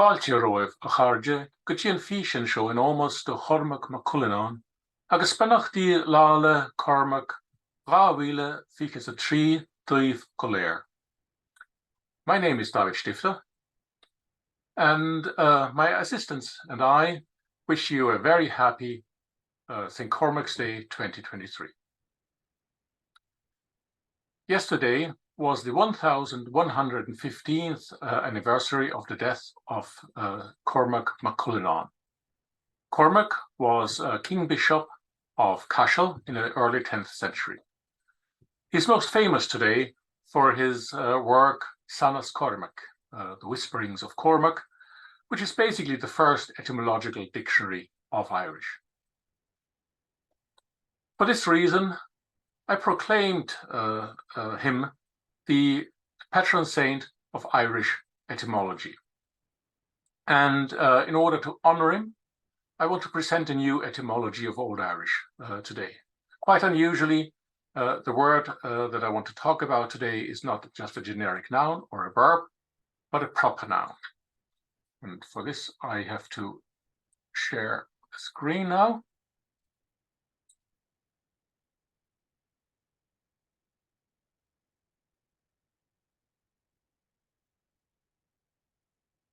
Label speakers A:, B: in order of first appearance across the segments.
A: Fáilte roimh a chairde go dtí an físin seo in ómos do Cormac mac Cuileáin, agus spenachtaí lála Cormac 2023 daoibh go léir. My name is David Stifter, and my assistants and I wish you a very happy St. Cormac's Day 2023. Yesterday was the 1115th anniversary of the death of Cormac mac Cuileáin. Cormac was King Bishop of Chéill in the early 10th century. He's most famous today for his work Sanas Cormac, the Whisperings of Cormac, which is basically the first etymological dictionary of Irish. For this reason, I proclaimed him the patron saint of Irish etymology. And in order to honor him, I want to present a new etymology of Old Irish today. Quite unusually, the word that I want to talk about today is not just a generic noun or a verb, but a proper noun. And for this, I have to share the screen now.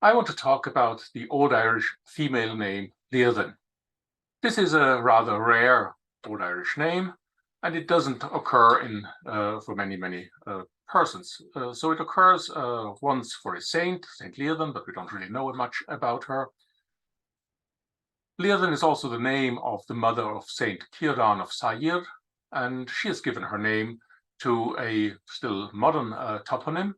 A: I want to talk about the Old Irish female name Líadain. This is a rather rare Old Irish name, and it doesn't occur for many persons. So it occurs once for a saint, Saint Líadain, but we don't really know much about her. Líadain is also the name of the mother of Saint Ciaran of Sair, and she has given her name to a still modern toponym,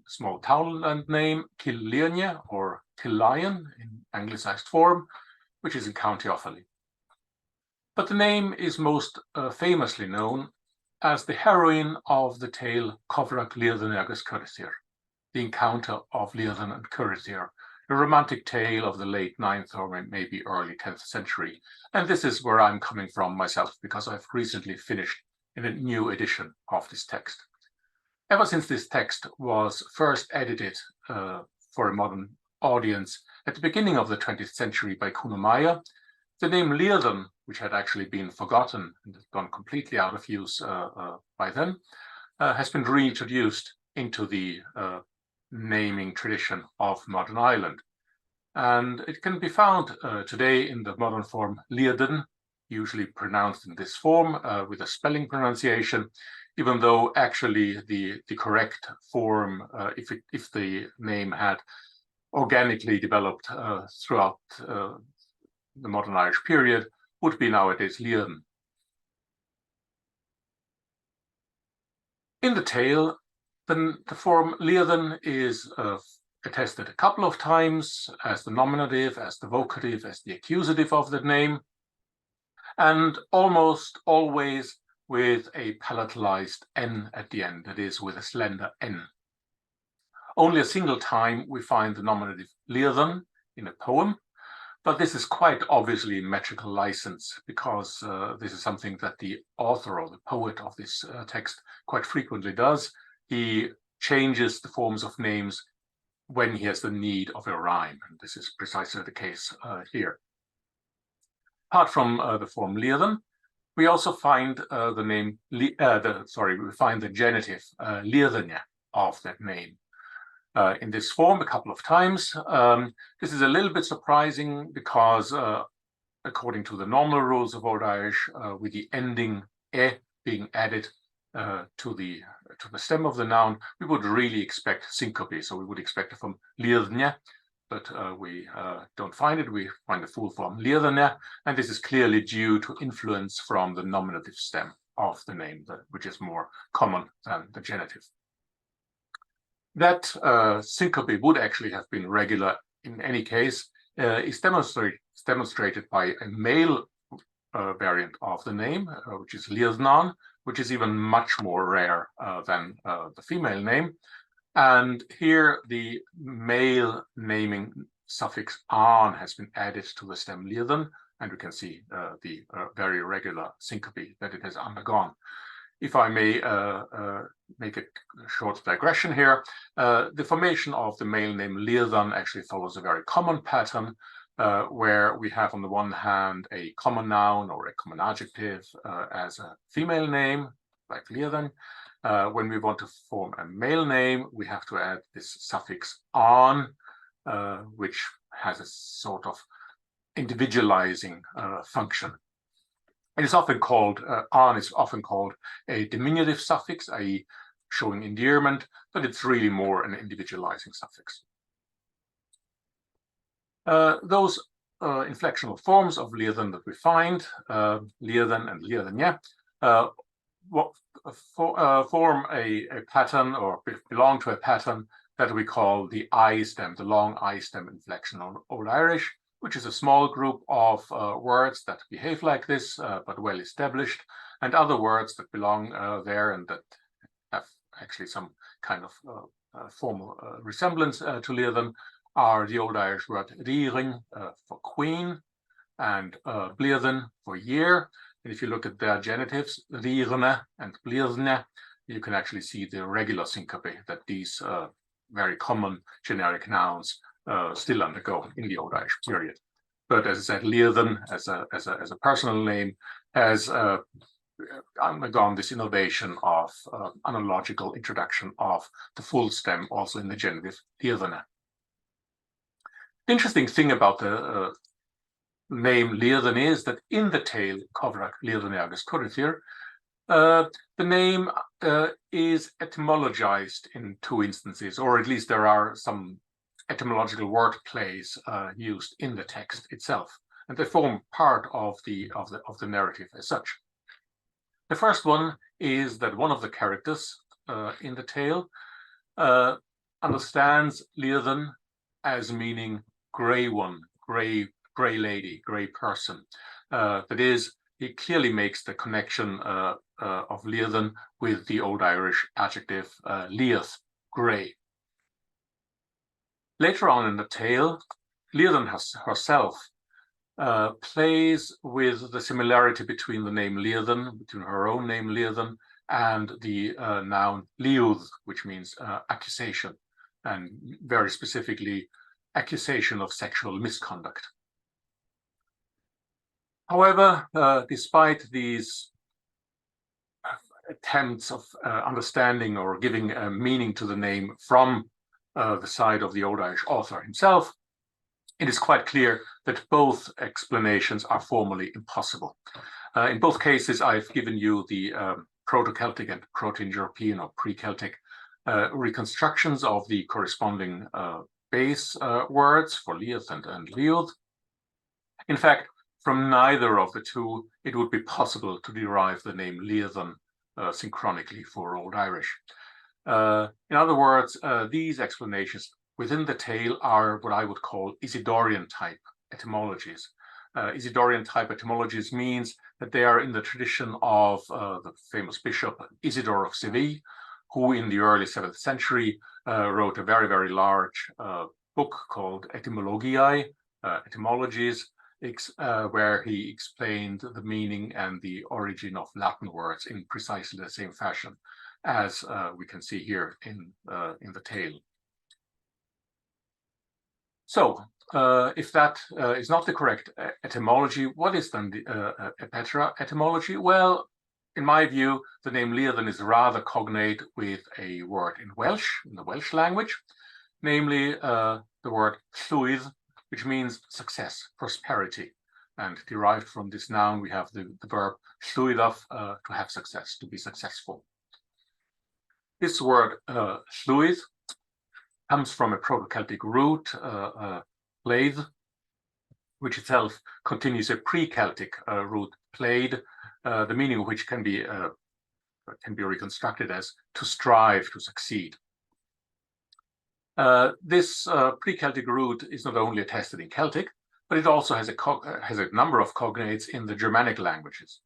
A: small townland name, Liadain or Liadain in anglicized form, which is in County Offaly. But the name is most famously known as the heroine of the tale Cormac Líadain agus Curach, the encounter of Liadain and Curach, a romantic tale of the late 9th or maybe early 10th century. And this is where I'm coming from myself, because I've recently finished in a new edition of this text. Ever since this text was first edited for a modern audience at the beginning of the 20th century by Cormac, the name Liadain, which had actually been forgotten and gone completely out of use by then, has been reintroduced into the naming tradition of modern Ireland. And it can be found today in the modern form Liadain, usually pronounced in this form with a spelling pronunciation, even though actually the correct form, if the name had organically developed throughout the modern Irish period, would be nowadays Liadain. In the tale, the form Liadain is attested a couple of times as the nominative, as the vocative, as the accusative of the name, and almost always with a palatalized N at the end, that is, with a slender N. Only a single time we find the nominative Liadain in a poem, but this is quite obviously metrical license, because this is something that the author or the poet of this text quite frequently does. He changes the forms of names when he has the need of a rhyme, and this is precisely the case here. Apart from the form Liadain, we also find we find the genitive Liadain of that name in this form a couple of times. This is a little bit surprising because, according to the normal rules of Old Irish, with the ending e being added to the stem of the noun, we would really expect syncope. So we would expect it from Liadain, but we don't find it. We find the full form Liadain, and this is clearly due to influence from the nominative stem of the name, which is more common than the genitive. That syncope would actually have been regular in any case is demonstrated by a male variant of the name, which is Líadain, which is even much more rare than the female name. And here the male naming suffix "an" has been added to the stem Liadain, and we can see the very regular syncope that it has undergone. if I may make a short digression here, the formation of the male name Liadain actually follows a very common pattern, where we have on the one hand a common noun or a common adjective as a female name, like Liadain. When we want to form a male name, we have to add this suffix "an," which has a sort of individualizing function. It is often called, "an" is often called a diminutive suffix, i.e. showing endearment, but it's really more an individualizing suffix. Those inflectional forms of Liadain that we find, Liadain and Liadain, form a pattern, or belong to a pattern that we call the I stem, the long I stem inflection on Old Irish, which is a small group of words that behave like this, but well established, and other words that belong there and that have actually some kind of formal resemblance to Liadain are the Old Irish word Líadain for queen, and Liadain for year. And if you look at their genitives, Líadain and Liadain, you can actually see the regular syncope that these very common generic nouns still undergo in the Old Irish period. But as I said, Liadain as a personal name has undergone this innovation of analogical introduction of the full stem also in the genitive Liadain. The interesting thing about the name Liadain is that in the tale Cormac Líadain agus curach, the name is etymologized in two instances, or at least there are some etymological word plays used in the text itself, and they form part of the narrative as such. The first one is that one of the characters in the tale understands Liadain as meaning grey one, grey lady, grey person. That is, he clearly makes the connection of Liadain with the Old Irish adjective liath, grey. Later on in the tale, Liadain herself plays with the similarity between the name Liadain, between her own name Liadain, and the noun liúd, which means accusation, and very specifically accusation of sexual misconduct. However, despite these attempts of understanding or giving a meaning to the name from the side of the Old Irish author himself, it is quite clear that both explanations are formally impossible. In both cases, I've given you the Proto-Celtic and Proto-European or pre-Celtic reconstructions of the corresponding base words for liath and liúd. In fact, from neither of the two, it would be possible to derive the name Liadain synchronically for Old Irish. In other words, these explanations within the tale are what I would call Isidorian type etymologies. Isidorian type etymologies means that they are in the tradition of the famous bishop Isidore of Seville, who in the early 7th century wrote a very, very large book called Etymologiae, etymologies, where he explained the meaning and the origin of Latin words in precisely the same fashion as we can see here in the tale. So, if that is not the correct etymology, what is then the better etymology? Well, in my view, the name Liadain is rather cognate with a word in Welsh, in the Welsh language, namely the word llwyd, which means success, prosperity. And derived from this noun, we have the verb llwyddodd, to have success, to be successful. This word llwyd comes from a Proto-Celtic root, plaid, which itself continues a pre-Celtic root plaid, the meaning of which can be reconstructed as to strive, to succeed. This pre-Celtic root is not only attested in Celtic, but it also has a number of cognates in the Germanic languages.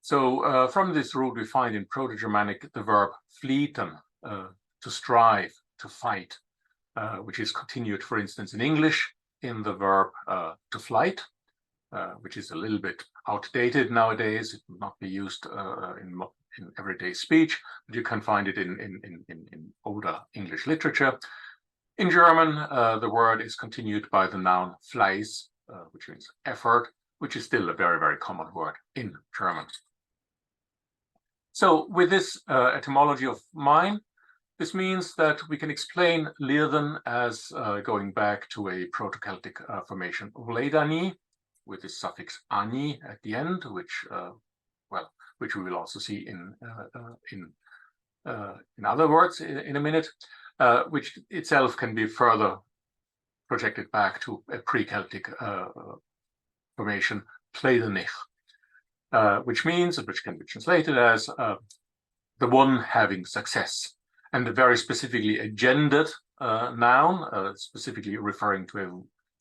A: So from this root, we find in Proto-Germanic the verb fleeten, to strive, to fight, which is continued, for instance, in English in the verb to flight, which is a little bit outdated nowadays. It would not be used in everyday speech, but you can find it in older English literature. In German, the word is continued by the noun Fleiß, which means effort, which is still a very, very common word in German. So with this etymology of mine, this means that we can explain Liadain as going back to a Proto-Celtic formation of Líadain, with the suffix ani at the end, which we will also see in other words in a minute, which itself can be further projected back to a pre-Celtic formation, Pleidanich, which means, which can be translated as the one having success, and very specifically a gendered noun, specifically referring to a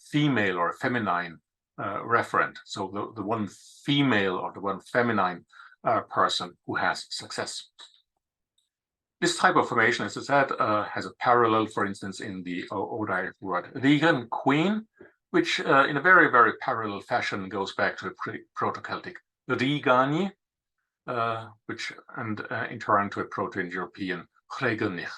A: female or a feminine referent. So the one female or the one feminine person who has success. This type of formation, as I said, has a parallel, for instance, in the Old Irish word Regan, queen, which in a very, very parallel fashion goes back to a Proto-Celtic Rigani, which in turn to a Proto-Indo-European Chreganich.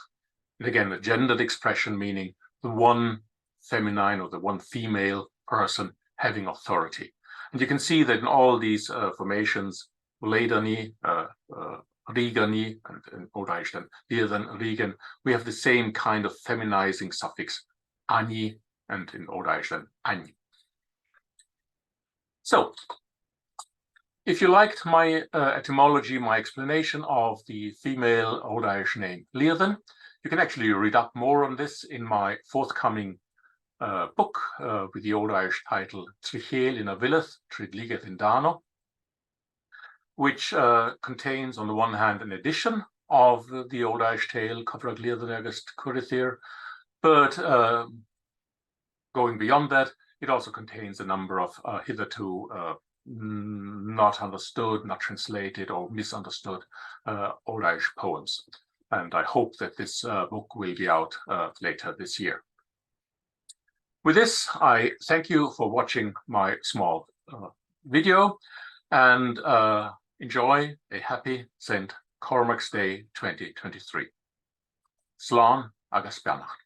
A: And again, a gendered expression meaning the one feminine or the one female person having authority. And you can see that in all these formations, Líadain, Rigani, and in Old Irish then Liadain, Regan, we have the same kind of feminizing suffix ani, and in Old Irish then ani. So, if you liked my etymology, my explanation of the female Old Irish name Liadain, you can actually read up more on this in my forthcoming book with the Old Irish title Chéill in a Villeth, Dliged in Dáno, which contains, on the one hand, an edition of the Old Irish tale, curach Liadain agus curach, but going beyond that, it also contains a number of hitherto not understood, not translated, or misunderstood Old Irish poems. And I hope that this book will be out later this year. With this, I thank you for watching my small video, and enjoy a happy St. Cormac's Day 2023. Slán agus beannacht.